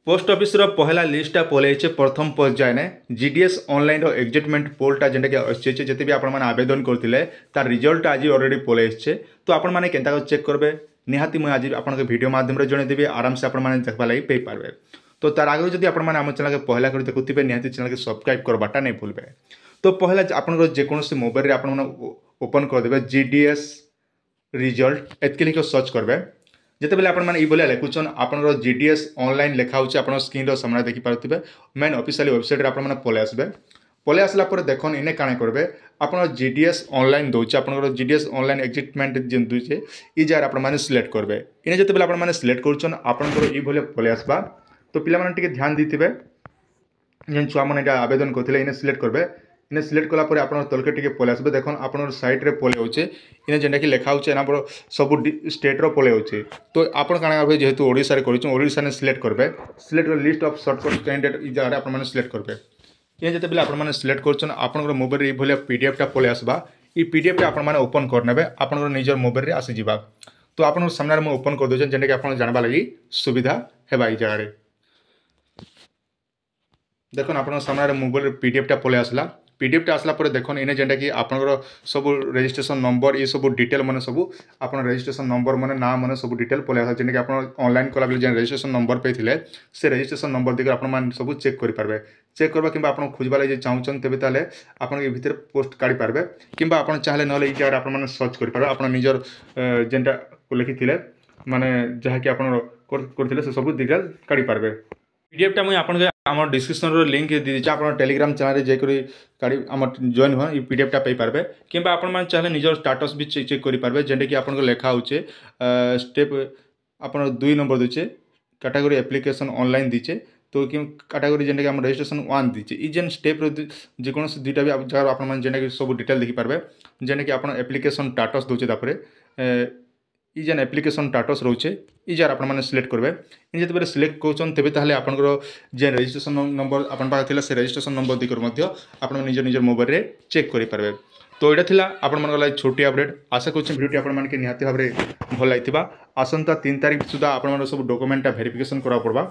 Post office रो पहला लिस्टा पलैचे प्रथम पर्याय ने जीडीएस ऑनलाइन रो एग्जिटमेंट पोलटा जेनटा कि आछे जते भी आपण माने आवेदन करथिले तार रिजल्ट आज ऑलरेडी पलैचे तो आपण माने केनता चेक करबे निहाती मुझे आज आपन वीडियो माध्यम रे जणे देबी आराम से आपण माने देखबा लागि पे पारबे। तो तार आगे जदि आपण माने हम चैनल के पहला कर देखुथिबे निहाती चैनल के सब्सक्राइब करबाटा नै भूलबे। तो पहला आपण जेकोसी मोबाइल रे आपण माने ओपन कर देबे जीडीएस रिजल्ट एतके लिख सर्च करबे। जिते बेले आपण लिखुन आपन जीडीएस ऑनलाइन लिखा होची आपण स्क्रीन सामने देखि पारुथिबे मेन ऑफिशियल वेबसाइट रे आपण माने पले आसला पर देखन इने काणे करबे आपण जीडीएस ऑनलाइन दोचे आपण जीडीएस ऑनलाइन एग्जिटमेंट जेन दोचे ई जार आपण माने सिलेक्ट करबे। इने जिते बेले आपण माने सिलेक्ट करूछन आपण ई भले पले आसबा। तो पिला माने टिके ध्यान दिथिबे जेन छुआ माने आवेदन करथिले इने सिलेक्ट करबे। इने सिलेक्ट कला पर आपण तलके टिके पले आसबे देखन आपण साइट रे पले होचे इने जेंटा कि लिखा होचे ना सब स्टेट रो पले होचे। तो आपण काना करबे जेहेतु ओडिसा रे करिछु ओडिसा ने सिलेक्ट करबे। Select list of shortcut candidate इ जगह आपण माने सिलेक्ट करबे। ये जते बेले आपण माने सिलेक्ट करछन आपण मोबाइल रे भले पीडीएफ टा पले आसबा। इ पीडीएफ टा आपण माने ओपन करनेबे आपण निजर मोबाइल रे आसी जिबा। तो आपण सामने में ओपन कर दोछन जेंटा कि आपण जानबा लागि सुविधा हेबा इ जगह रे। देखन आपण सामने मोबाइल पीडीएफ टा पले आसला। पीडीएफ टा आसला पर देखन इने जेंटा कि आपनकर सब रजिस्ट्रेशन नंबर ये सब डिटेल माने सब आपन रजिस्ट्रेशन नंबर माने नाम माने सब डिटेल पले आसा जेंटा कि आपन ऑनलाइन कला बेले जेन रजिस्ट्रेशन नंबर पेथिले से रजिस्ट्रेशन नंबर देखि आपन मान सब चेक करि पारबे। चेक करबा किबा आपन खोजबा लागि जे चाहउछन तेबे ताले आपन के भीतर पोस्ट काढि पारबे किबा आपन चाहले नले इ जगह आपन माने सर्च करि पारबे आपन निजर जेंटा को लिखिथिले माने जहा कि आपन करथिले से सब डिटेल काढि पारबे। पीडीएफ टा मुई आपन आम डिस्क्रिप्शन रो लिंक दी दीजिए आप टेलीग्राम चैनल जाकरी काढ़ी आम जॉइन हुआ पीडीएफ टा पाइपारे कि आपण चाहे निजर स्टाटस भी चेक करेंगे जेनटा कि आपन लेखा होचे स्टेप आपन 2 नंबर दीचे कैटेगरी एप्लिकेशन ऑनलाइन दीचे। तो कि कैटेगरी जेनटा कि आम रजिस्ट्रेशन 1 दीचे इ जेन स्टेप जेकोसी दुईटा भी जगह आपन जेनटा कि सब डिटेल देखि पारबे जेनटा कि आपन एप्लिकेशन स्टाटस दोचे तापरे इ जेन एप्लिकेशन स्टाटस रोचे इ जार आपण माने सिलेक्ट करबे। इन जते बेले सिलेक्ट कोचन तेबे ताहले आपनकर जेन रजिस्ट्रेशन नंबर आपन पाखा थिला से रजिस्ट्रेशन नंबर दिकर मध्य आपण निज निज मोबाइल रे चेक करि पारबे। तो एटा थिला आपण मन लागि छोटी अपडेट आशा करछ वीडियो आपण मान के निहाती भाबरे भल लागिथिबा। आसंता 3 तारिख सुधा आपण मन सब डॉक्यूमेंट वेरिफिकेशन करा पड़बा।